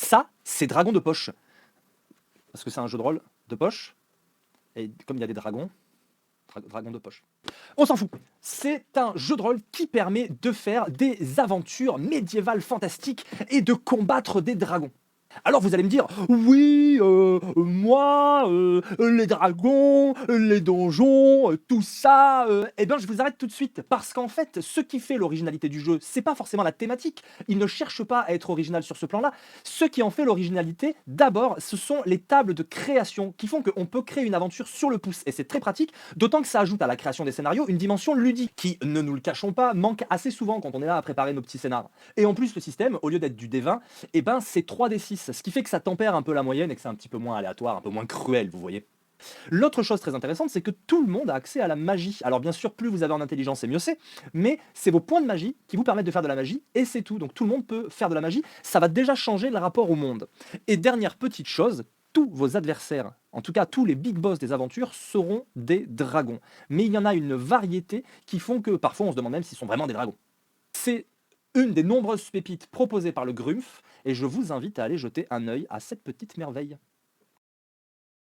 Ça, c'est Dragon de poche. Parce que c'est un jeu de rôle de poche. Et comme il y a des dragons, dragon de poche. On s'en fout. C'est un jeu de rôle qui permet de faire des aventures médiévales fantastiques et de combattre des dragons. Alors vous allez me dire, oui, moi, les dragons, les donjons, tout ça, eh bien je vous arrête tout de suite. Parce qu'en fait, ce qui fait l'originalité du jeu, c'est pas forcément la thématique. Il ne cherche pas à être original sur ce plan-là. Ce qui en fait l'originalité, d'abord, ce sont les tables de création qui font qu'on peut créer une aventure sur le pouce. Et c'est très pratique, d'autant que ça ajoute à la création des scénarios une dimension ludique qui, ne nous le cachons pas, manque assez souvent quand on est là à préparer nos petits scénars. Et en plus, le système, au lieu d'être du D20, eh ben, c'est 3d6, ce qui fait que ça tempère un peu la moyenne et que c'est un petit peu moins aléatoire, un peu moins cruel, vous voyez. L'autre chose très intéressante, c'est que tout le monde a accès à la magie. Alors bien sûr, plus vous avez en intelligence, et mieux c'est, mais c'est vos points de magie qui vous permettent de faire de la magie, et c'est tout. Donc tout le monde peut faire de la magie, ça va déjà changer le rapport au monde. Et dernière petite chose, tous vos adversaires, en tout cas tous les big boss des aventures, seront des dragons. Mais il y en a une variété qui font que parfois on se demande même s'ils sont vraiment des dragons. C'est une des nombreuses pépites proposées par le Grumpf, et je vous invite à aller jeter un œil à cette petite merveille.